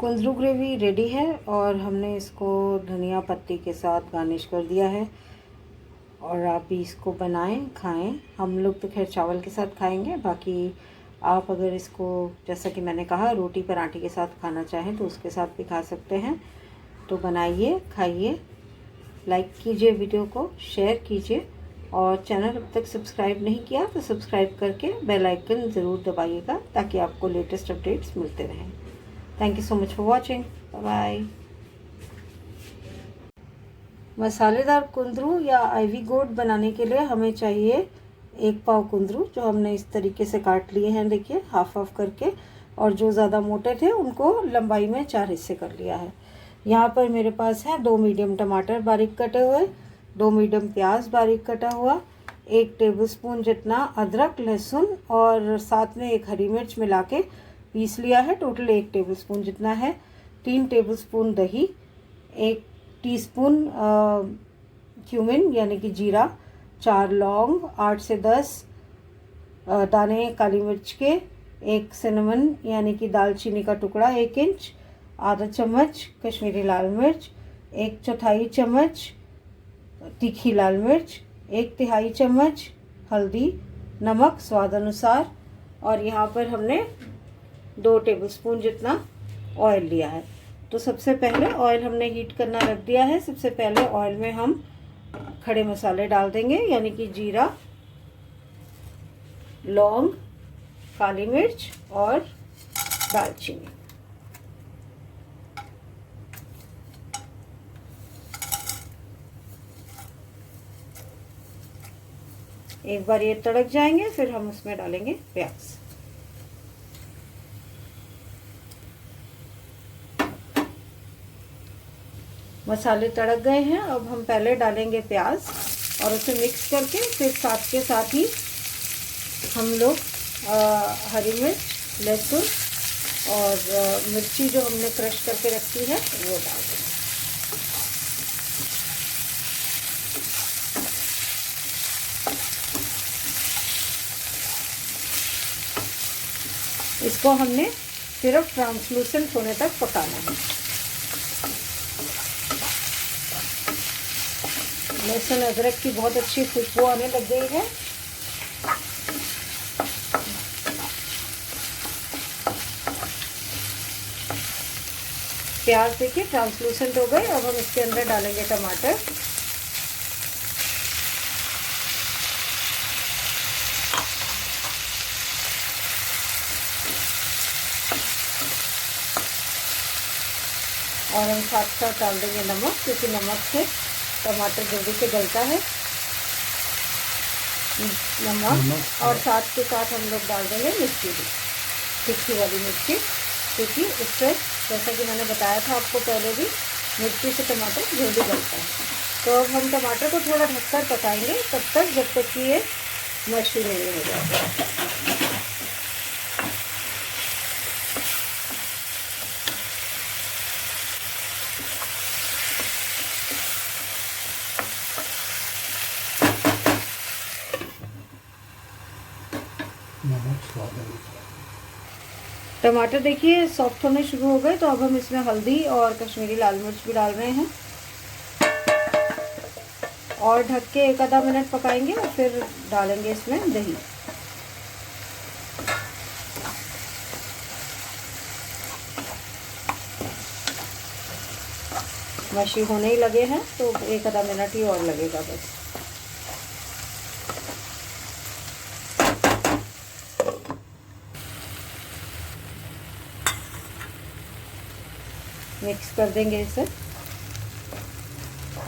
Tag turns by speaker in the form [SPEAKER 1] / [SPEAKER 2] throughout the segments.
[SPEAKER 1] कुंदरू gravy ready है और हमने इसको धनिया पत्ती के साथ गार्निश कर दिया है। और आप भी इसको बनाएं, खाएं। हम लोग तो खैर चावल के साथ खाएंगे, बाकी आप अगर इसको जैसा कि मैंने कहा रोटी पराठे के साथ खाना चाहें तो उसके साथ भी खा सकते हैं। तो बनाइए, खाइए, लाइक कीजिए, वीडियो को शेयर कीजिए और चैनल अब तक सब्सक्राइब नहीं किया तो सब्सक्राइब करके बेल आइकन ज़रूर दबाइएगा ताकि आपको लेटेस्ट अपडेट्स मिलते रहें। Thank you so much for watching. Bye bye. मसालेदार कुंदरू या आईवी गोट बनाने के लिए हमें चाहिए 1 पाव कुंदरू, जो हमने इस तरीके से काट लिए हैं, देखिए हाफ हाफ करके। और जो ज़्यादा मोटे थे उनको लंबाई में 4 हिस्से कर लिया है। यहाँ पर मेरे पास है 2 मीडियम टमाटर बारीक कटे हुए, 2 मीडियम प्याज बारीक कटा हुआ, 1 टेबलस्पून जितना अदरक लहसुन और साथ में 1 हरी मिर्च मिला के पीस लिया है। टोटल 1 टेबलस्पून जितना है। 3 टेबलस्पून दही, 1 टीस्पून क्यूमिन यानी कि जीरा, 4 लौंग, 8 से 10 दाने काली मिर्च के, 1 सिनेमन यानी कि दालचीनी का टुकड़ा 1 इंच, आधा चम्मच कश्मीरी लाल मिर्च, 1/4 चम्मच तीखी लाल मिर्च, 1/3 चम्मच हल्दी, नमक स्वाद अनुसार। और यहाँ पर हमने 2 टेबलस्पून जितना ऑयल लिया है। तो सबसे पहले ऑयल हमने हीट करना रख दिया है। सबसे पहले ऑयल में हम खड़े मसाले डाल देंगे, यानी कि जीरा, लौंग, काली मिर्च और दालचीनी। एक बार ये तड़क जाएंगे फिर हम उसमें डालेंगे प्याज। मसाले तड़क गए हैं। अब हम पहले डालेंगे प्याज और उसे मिक्स करके फिर साथ के साथ ही हम लोग हरी मिर्च, लहसुन और मिर्ची जो हमने क्रश करके रखी है वो डाल देंगे। इसको हमने सिर्फ ट्रांसलूसेंट होने तक पकाना है। लहसुन अदरक की बहुत अच्छी खुशबू आने लग गई है। प्याज देखिए ट्रांसलूसेंट हो गए। अब हम इसके अंदर डालेंगे टमाटर। और हम साथ साथ डाल देंगे नमक, क्योंकि नमक से टमाटर जल्दी से गलता है। नमक और साथ के साथ हम लोग डाल देंगे मिर्ची भी, तीखी वाली मिर्ची, क्योंकि उससे जैसा कि मैंने बताया था आपको पहले भी, मिर्ची से टमाटर जल्दी गलता है। तो अब हम टमाटर को थोड़ा ढककर पकाएंगे तब तक जब तक कि ये मछली नहीं हो जाए। टमाटर देखिए सॉफ्ट होने शुरू हो गए। तो अब हम इसमें हल्दी और कश्मीरी लाल मिर्च भी डाल रहे हैं और ढक के 1 आधा मिनट पकाएंगे और फिर डालेंगे इसमें दही। मशी होने ही लगे हैं तो 1 आधा मिनट ही और लगेगा बस। मिक्स कर देंगे इसे।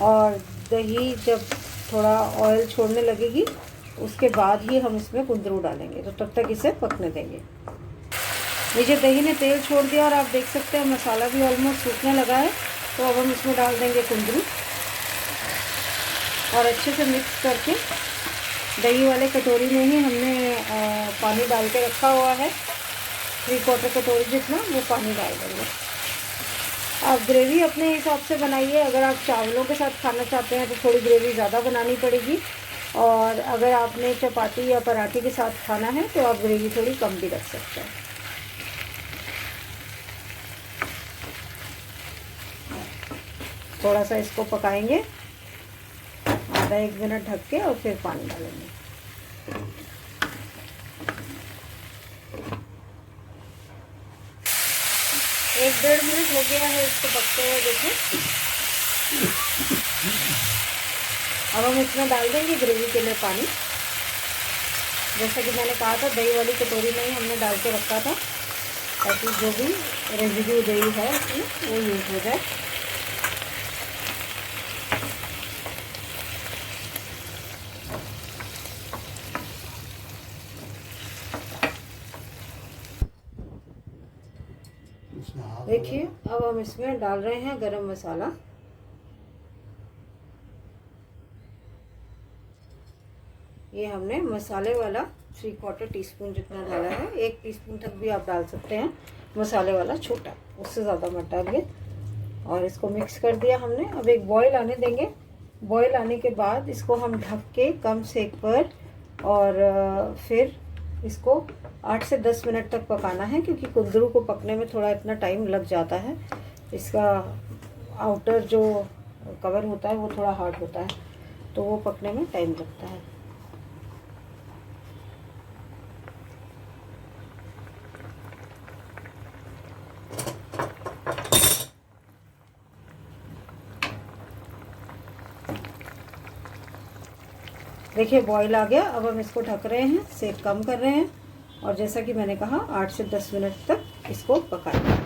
[SPEAKER 1] और दही जब थोड़ा ऑयल छोड़ने लगेगी उसके बाद ही हम इसमें कुंदरू डालेंगे, तो तब तक इसे पकने देंगे। नीचे दही ने तेल छोड़ दिया और आप देख सकते हैं मसाला भी ऑलमोस्ट सूखने लगा है। तो अब हम इसमें डाल देंगे कुंदरू और अच्छे से मिक्स करके दही वाले कटोरी में ही हमने पानी डाल के रखा हुआ है, 3/4 कटोरी जितना, वो पानी डाल देंगे। आप ग्रेवी अपने हिसाब से बनाइए। अगर आप चावलों के साथ खाना चाहते हैं तो थोड़ी ग्रेवी ज़्यादा बनानी पड़ेगी, और अगर आपने चपाती या पराठे के साथ खाना है तो आप ग्रेवी थोड़ी कम भी रख सकते हैं। थोड़ा सा इसको पकाएंगे, आधा 1 मिनट ढक के, और फिर पानी डालेंगे। एक 1.5 मिनट हो गया है इसको पकते हुए, देखिए। अब हम इसमें डाल देंगे ग्रेवी के लिए पानी। जैसा कि मैंने कहा था, दही वाली कटोरी में ही हमने डाल के रखा था, ताकि जो भी रेजिड्यू दही है उसमें वो यूज़ हो जाए। देखिए, अब हम इसमें डाल रहे हैं गरम मसाला। ये हमने मसाले वाला 3/4 टीस्पून जितना डाला है। 1 टीस्पून तक भी आप डाल सकते हैं मसाले वाला, छोटा, उससे ज़्यादा मत डालिए। और इसको मिक्स कर दिया हमने। अब एक बॉईल आने देंगे। बॉईल आने के बाद इसको हम ढक के कम सेक पर, और फिर इसको 8 से 10 मिनट तक पकाना है, क्योंकि कुंदरू को पकने में थोड़ा इतना टाइम लग जाता है। इसका आउटर जो कवर होता है वो थोड़ा हार्ड होता है, तो वो पकने में टाइम लगता है। देखिए, बॉईल आ गया। अब हम इसको ढक रहे हैं, सेक कम कर रहे हैं, और जैसा कि मैंने कहा 8 से 10 मिनट तक इसको पकाएंगे।